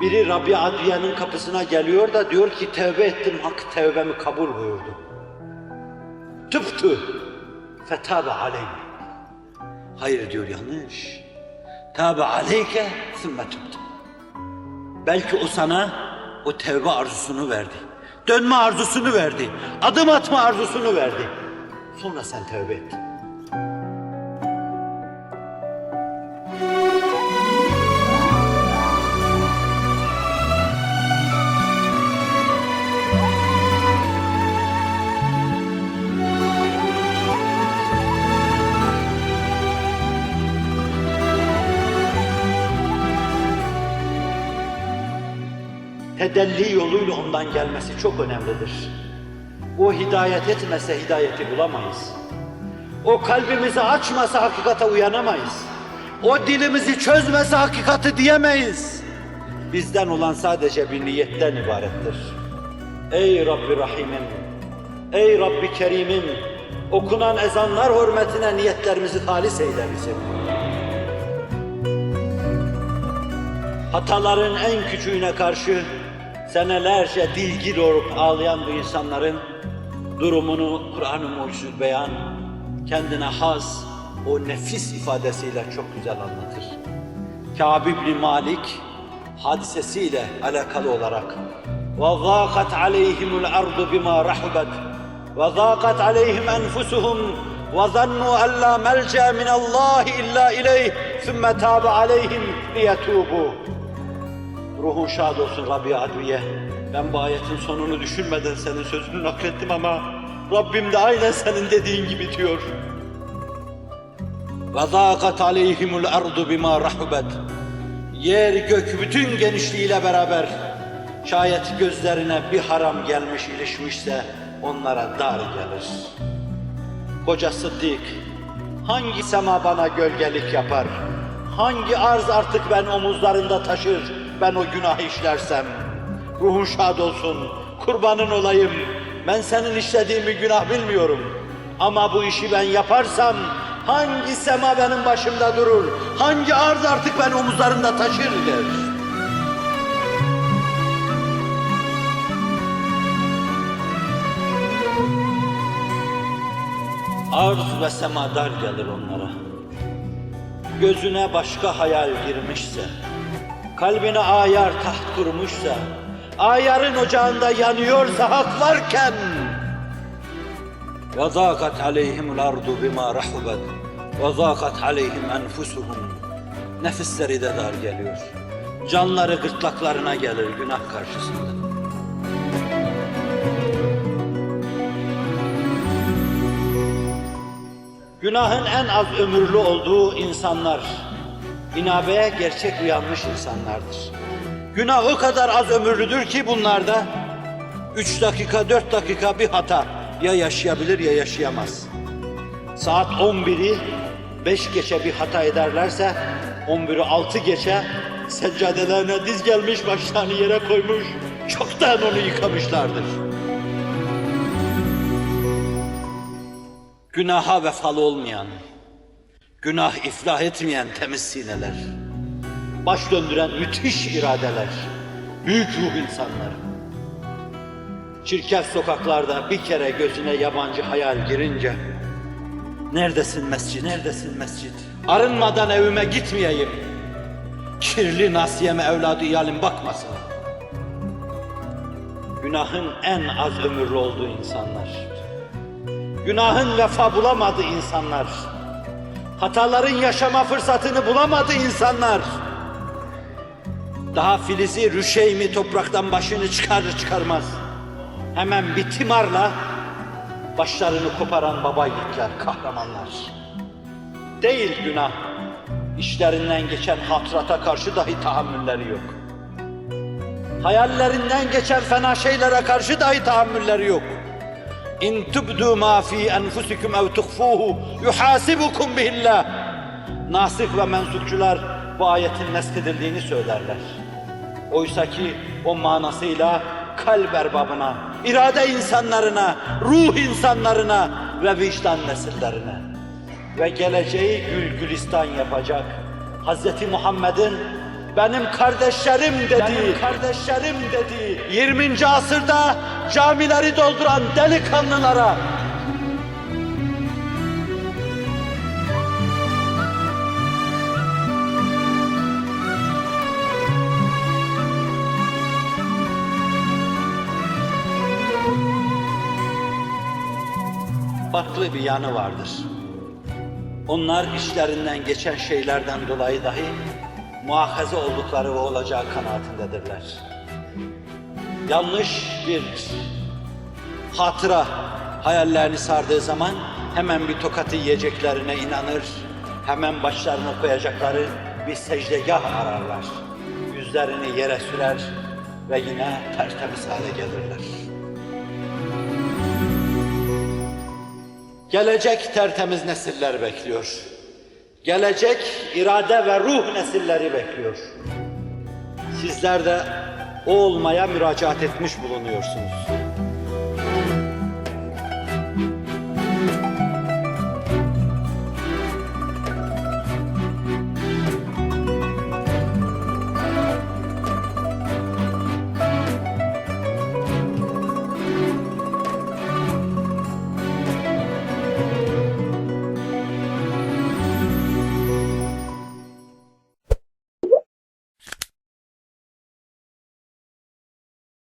Biri Rabbi Adviye'nin kapısına geliyor da diyor ki tevbe ettim, Hak tevbemi kabul buyurdu. Tüftü fetâbe aleyh. Hayır diyor, yanlış. Tâbe aleyke sümme tüftü. Belki o sana o tevbe arzusunu verdi. Dönme arzusunu verdi. Adım atma arzusunu verdi. Sonra sen tevbe ettin. Tedelli yoluyla ondan gelmesi çok önemlidir. O hidayet etmese hidayeti bulamayız. O kalbimizi açmasa hakikate uyanamayız. O dilimizi çözmese hakikati diyemeyiz. Bizden olan sadece bir niyetten ibarettir. Ey Rabbi Rahim'im, ey Rabbi Kerim'im, okunan ezanlar hürmetine niyetlerimizi halis eyle bizim. Hataların en küçüğüne karşı senelerce dilgir olup ağlayan bu insanların durumunu Kur'an-ı Mucizül Beyan kendine has o nefis ifadesiyle çok güzel anlatır. Kâb ibn Malik hadisesiyle alakalı olarak وَضَاقَتْ عَلَيْهِمُ الْأَرْضُ بِمَا رَحُبَتْ وَضَاقَتْ عَلَيْهِمْ أَنْفُسُهُمْ وَظَنُّوا أَنْ لَا مَلْجَأَ مِنَ اللّٰهِ إِلَّا إِلَيْهِ ثُمَّ تَابَ عَلَيْهِمْ لِيَتُوبُوا. Ruhun şad olsun Rabbi Adviye. Ben bu ayetin sonunu düşünmeden senin sözünü naklettim ama Rabbim de aynen senin dediğin gibi diyor. وَضَاقَتْ عَلَيْهِمُ الْأَرْضُ بِمَا رَحُبَتْ. Yer gök bütün genişliğiyle beraber şayet gözlerine bir haram gelmiş ilişmişse onlara dar gelir. Koca Sıddık, hangi sema bana gölgelik yapar? Hangi arz artık ben omuzlarında taşır, ben o günahı işlersem? Ruhun şad olsun, kurbanın olayım. Ben senin işlediğin bir günah bilmiyorum. Ama bu işi ben yaparsam, hangi sema benim başımda durur? Hangi arz artık ben omuzlarında taşır der. Arz ve sema dar gelir onlara. Gözüne başka hayal girmişse, kalbine ayar taht kurmuşsa, ayarın ocağında yanıyorsa hak varken وَضَاقَتْ عَلَيْهِمُ الْأَرْضُ بِمَا رَحُبَتْ وَضَاقَتْ عَلَيْهِمْ أَنْفُسُهُمْ. Nefisleri de dar geliyor. Canları gırtlaklarına gelir günah karşısında. Günahın en az ömürlü olduğu insanlar, inabeye gerçek uyanmış insanlardır. Günah o kadar az ömürlüdür ki bunlarda 3 dakika, 4 dakika bir hata ya yaşayabilir ya yaşayamaz. Saat 11'i 5 geçe bir hata ederlerse 11'i 6 geçe seccadelerine diz gelmiş, başlarını yere koymuş, çoktan onu yıkamışlardır. Günaha vefalı olmayan, günah iflah etmeyen temiz sineler, baş döndüren müthiş iradeler, büyük ruh insanlar. Çirkef sokaklarda bir kere gözüne yabancı hayal girince, neredesin mescid, neredesin mescid? Arınmadan evime gitmeyeyim, kirli nasiyeme evladı iyalim bakmasın. Günahın en az ömürlü olduğu insanlar, günahın vefa bulamadığı insanlar, hataların yaşama fırsatını bulamadığı insanlar, daha filizi rüşeymi topraktan başını çıkarır çıkarmaz, hemen bir timarla başlarını koparan baba yiğitler, kahramanlar. Değil günah, işlerinden geçen hatırata karşı dahi tahammülleri yok. Hayallerinden geçen fena şeylere karşı dahi tahammülleri yok. İn tubdu ma fi enfusikum ev tuhfuhu yuhasibukum bihillah. Nasih ve mensupçular bu ayetin neskedildiğini söylerler. Oysa ki o manasıyla kalp erbabına, irade insanlarına, ruh insanlarına ve vicdan nesillerine ve geleceği gül gülistan yapacak Hz. Muhammed'in benim kardeşlerim dedi. 20. asırda camileri dolduran delikanlılara, farklı bir yanı vardır. Onlar işlerinden geçen şeylerden dolayı dahi muahaze oldukları ve olacağı kanaatindedirler. Yanlış bir hatıra hayallerini sardığı zaman hemen bir tokatı yiyeceklerine inanır, hemen başlarına koyacakları bir secdegah ararlar. Yüzlerini yere sürer ve yine tertemiz hale gelirler. Gelecek tertemiz nesiller bekliyor. Gelecek irade ve ruh nesilleri bekliyor. Sizler de o olmaya müracaat etmiş bulunuyorsunuz.